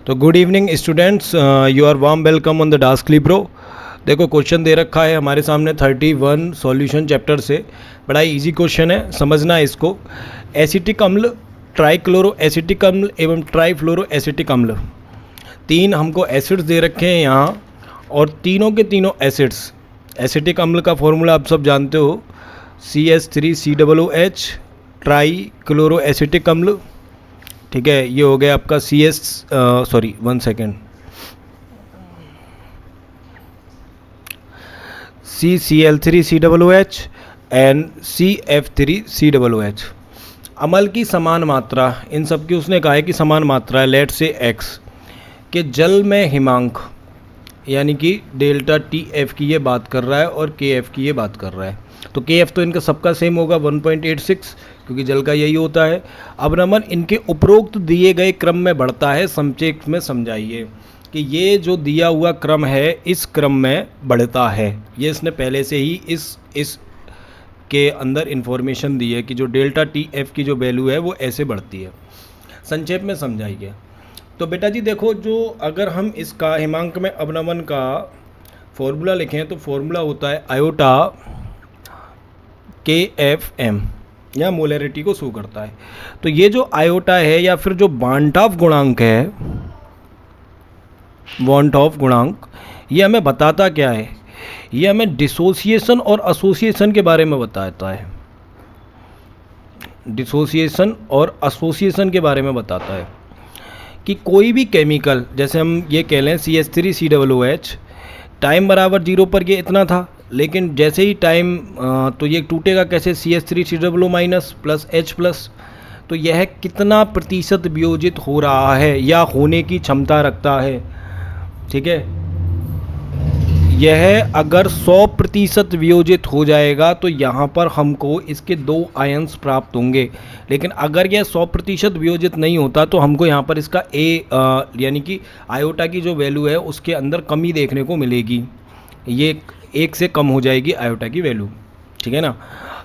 तो good evening students, you are warm welcome on the डास्क लिब्रो। देखो क्वेश्चन दे रखा है हमारे सामने 31 सॉल्यूशन चैप्टर से। बड़ा इजी क्वेश्चन है, समझना है इसको। एसिटिक अम्ल, ट्राइक्लोरो एसिटिक अम्ल एवं ट्राइफ्लोरो एसिटिक अम्ल, तीन हमको एसिड्स दे रखे हैं यहाँ, और तीनों के तीनों एसिड्स, एसिटिक अम्ल का फॉर्मूला आप सब जानते हो, CH3COOH, ट्राई क्लोरो एसिटिक अम्ल। ठीक है, ये हो गया आपका CCl3COOH एंड CF3COOH। अम्ल की समान मात्रा, इन सब की उसने कहा है कि समान मात्रा है, लेट से X के जल में हिमांक, यानी कि डेल्टा TF की ये बात कर रहा है और KF की ये बात कर रहा है। तो KF तो इनका सबका सेम होगा 1.86, क्योंकि जल का यही होता है। अब नमन इनके उपरोक्त दिए गए क्रम में बढ़ता है, संक्षेप में समझाइए कि ये जो दिया हुआ क्रम है इस क्रम में बढ़ता है। ये इसने पहले से ही इस के अंदर इन्फॉर्मेशन दी है कि जो डेल्टा TF की जो वैल्यू है वो ऐसे बढ़ती है। संक्षेप में समझाइए। तो बेटा जी देखो, जो अगर हम इसका हिमांक में अवनमन का फॉर्मूला लिखें तो फॉर्मूला होता है आयोटा KFM, या मोलरिटी को शो करता है। तो ये जो आयोटा है या फिर जो बांटॉफ गुणांक है, बांटॉफ गुणांक, ये हमें बताता क्या है? ये हमें डिसोसिएशन और एसोसिएशन के बारे में बताता है। डिसोसिएशन और एसोसिएशन के बारे में बताता है कि कोई भी केमिकल, जैसे हम ये कह लें CH3COOH, टाइम बराबर 0 पर ये इतना था, लेकिन जैसे ही टाइम तो ये टूटेगा कैसे, CH3COO- प्लस H प्लस। तो यह कितना प्रतिशत वियोजित हो रहा है या होने की क्षमता रखता है? ठीक है, यह अगर 100% वियोजित हो जाएगा तो यहाँ पर हमको इसके 2 आयंस प्राप्त होंगे। लेकिन अगर यह 100% वियोजित नहीं होता तो हमको यहाँ पर इसका यानी कि आयोटा की जो वैल्यू है उसके अंदर कमी देखने को मिलेगी। ये 1 से कम हो जाएगी आयोटा की वैल्यू। ठीक है ना।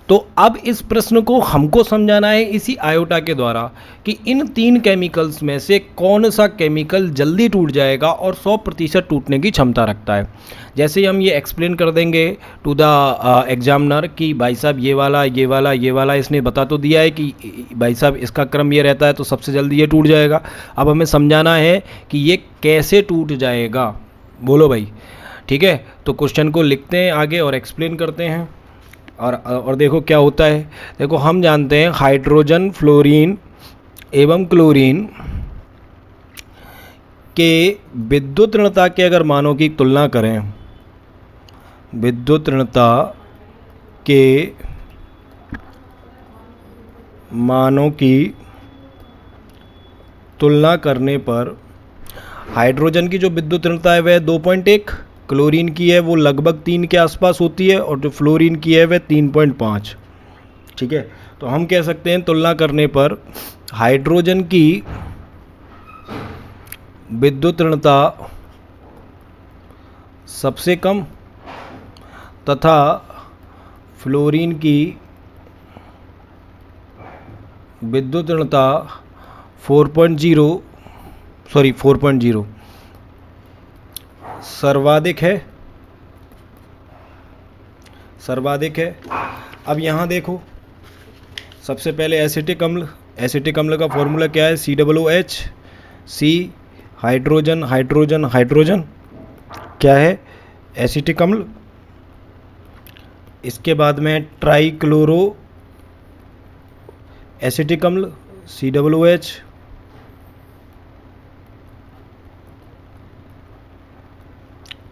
तो अब इस प्रश्न को हमको समझाना है इसी आयोटा के द्वारा कि इन 3 केमिकल्स में से कौन सा केमिकल जल्दी टूट जाएगा और 100% टूटने की क्षमता रखता है। जैसे ही हम ये एक्सप्लेन कर देंगे टू द एग्जामिनर कि भाई साहब ये वाला इसने बता तो दिया है कि भाई साहब इसका क्रम ये रहता है तो सबसे जल्दी ये टूट जाएगा। अब हमें समझाना है कि ये कैसे टूट जाएगा। बोलो भाई। ठीक है, तो क्वेश्चन को लिखते हैं आगे और एक्सप्लेन करते हैं। और देखो क्या होता है। देखो हम जानते हैं हाइड्रोजन, फ्लोरीन एवं क्लोरीन के विद्युत ऋणता के अगर मानों की तुलना करें, विद्युत ऋणता के मानों की तुलना करने पर हाइड्रोजन की जो विद्युत ऋणता है वह 2.1, क्लोरीन की है वो लगभग 3 के आसपास होती है, और जो फ्लोरीन की है वह 3.5। ठीक है, तो हम कह सकते हैं तुलना करने पर हाइड्रोजन की विद्युत ऋणता सबसे कम तथा फ्लोरीन की विद्युत ऋणता 4.0 सर्वाधिक है। अब यहाँ देखो, सबसे पहले एसिटिक अम्ल, एसिटिक अम्ल का फॉर्मूला क्या है? COOH, C hydrogen hydrogen hydrogen, क्या है? एसिटिक अम्ल। इसके बाद में ट्राइक्लोरो एसिटिक अम्ल, COOH।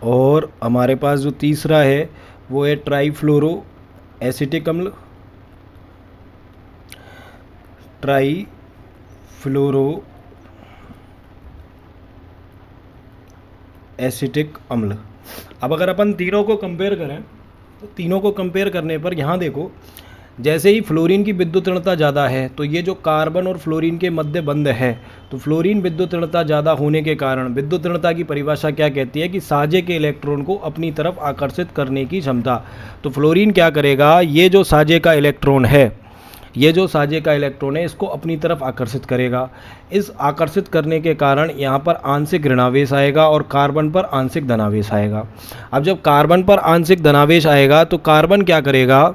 और हमारे पास जो तीसरा है वो है ट्राइफ्लोरो एसिटिक अम्ल, ट्राइफ्लोरो एसिटिक अम्ल। अब अगर अपन तीनों को कंपेयर करें तो तीनों को कंपेयर करने पर यहाँ देखो, जैसे ही फ्लोरीन की विद्युत ऋणता ज़्यादा है तो ये जो कार्बन और फ्लोरीन के मध्य बंध है, तो फ्लोरीन विद्युत ऋणता ज़्यादा होने के कारण, विद्युत ऋणता की परिभाषा क्या कहती है कि साझे के इलेक्ट्रॉन को अपनी तरफ आकर्षित करने की क्षमता। तो फ्लोरीन क्या करेगा, ये जो साझे का इलेक्ट्रॉन है ये जो साझे का इलेक्ट्रॉन है इसको अपनी तरफ आकर्षित करेगा। इस आकर्षित करने के कारण यहाँ पर आंशिक ऋणावेश आएगा और कार्बन पर आंशिक धनावेश आएगा। अब जब कार्बन पर आंशिक धनावेश आएगा तो कार्बन क्या करेगा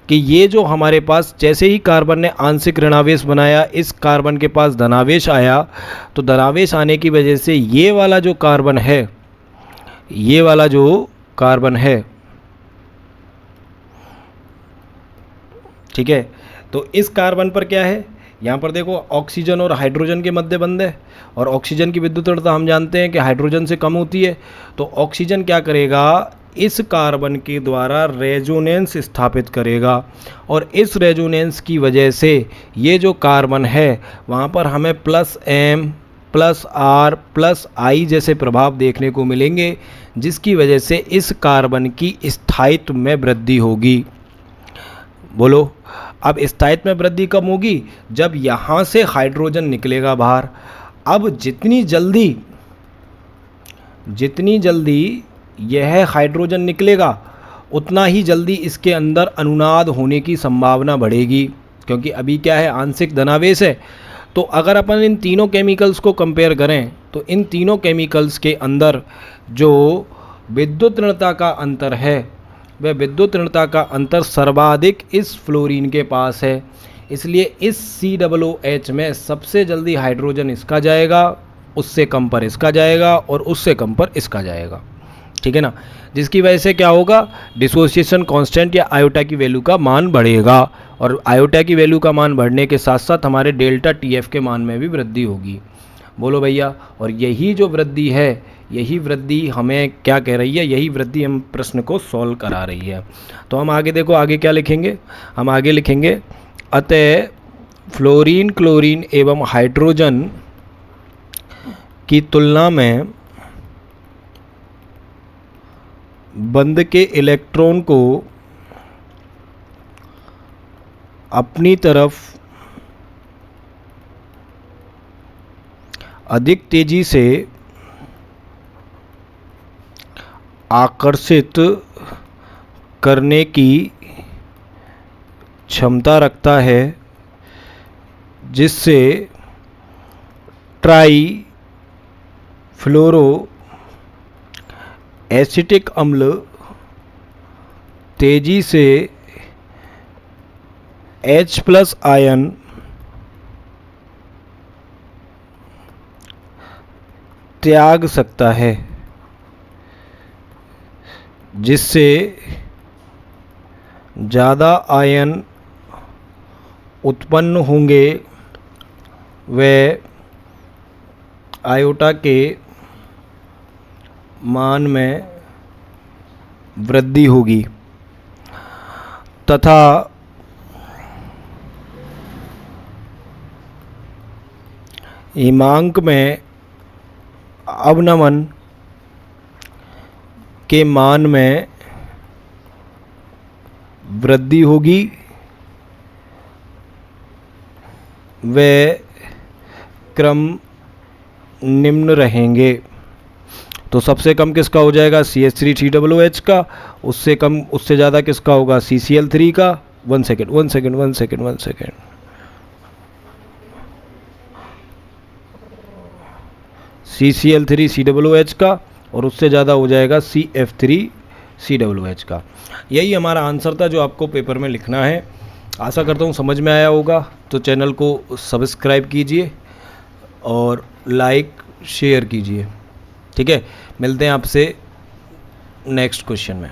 कि ये जो हमारे पास, जैसे ही कार्बन ने आंशिक ऋणावेश बनाया, इस कार्बन के पास धनावेश आया, तो धनावेश आने की वजह से ये वाला जो कार्बन है, ये वाला जो कार्बन है, ठीक है, तो इस कार्बन पर क्या है, यहाँ पर देखो ऑक्सीजन और हाइड्रोजन के मध्य बंध है, और ऑक्सीजन की विद्युत ऋणता हम जानते हैं कि हाइड्रोजन से कम होती है। तो ऑक्सीजन क्या करेगा, इस कार्बन के द्वारा रेजोनेंस स्थापित करेगा, और इस रेजोनेंस की वजह से ये जो कार्बन है वहाँ पर हमें +m +r +I जैसे प्रभाव देखने को मिलेंगे, जिसकी वजह से इस कार्बन की स्थायित्व में वृद्धि होगी। बोलो, अब स्थायित्व में वृद्धि कब होगी, जब यहाँ से हाइड्रोजन निकलेगा बाहर। अब जितनी जल्दी यह हाइड्रोजन निकलेगा उतना ही जल्दी इसके अंदर अनुनाद होने की संभावना बढ़ेगी, क्योंकि अभी क्या है, आंशिक धनावेश है। तो अगर अपन इन तीनों केमिकल्स को कंपेयर करें तो इन तीनों केमिकल्स के अंदर जो विद्युत ऋणता का अंतर है, वह विद्युत ऋणता का अंतर सर्वाधिक इस फ्लोरीन के पास है। इसलिए इस COOH में सबसे जल्दी हाइड्रोजन इसका जाएगा, उससे कम पर इसका जाएगा, और उससे कम पर इसका जाएगा, ठीक है ना। जिसकी वजह से क्या होगा, डिसोसिएशन कांस्टेंट या आयोटा की वैल्यू का मान बढ़ेगा, और आयोटा की वैल्यू का मान बढ़ने के साथ साथ हमारे डेल्टा TF के मान में भी वृद्धि होगी। बोलो भैया, और यही जो वृद्धि है, यही वृद्धि हमें क्या कह रही है, यही वृद्धि हम प्रश्न को सॉल्व करा रही है। तो हम आगे देखो, आगे क्या लिखेंगे, हम आगे लिखेंगे अतः फ्लोरीन, क्लोरीन एवं हाइड्रोजन की तुलना में बंध के इलेक्ट्रॉन को अपनी तरफ अधिक तेजी से आकर्षित करने की क्षमता रखता है, जिससे ट्राई फ्लोरो एसिटिक अम्ल तेजी से H+ आयन त्याग सकता है, जिससे ज़्यादा आयन उत्पन्न होंगे व आयोटा के मान में वृद्धि होगी तथा हिमांक में अवनमन के मान में वृद्धि होगी व क्रम निम्न रहेंगे। तो सबसे कम किसका हो जाएगा, CH3COOH का, उससे कम, उससे ज़्यादा किसका होगा, CCl3 का। वन सेकेंड CCl3COOH का, और उससे ज़्यादा हो जाएगा CF3COOH का। यही हमारा आंसर था जो आपको पेपर में लिखना है। आशा करता हूँ समझ में आया होगा। तो चैनल को सब्सक्राइब कीजिए और लाइक शेयर कीजिए, ठीक है। मिलते हैं आपसे नेक्स्ट क्वेश्चन में।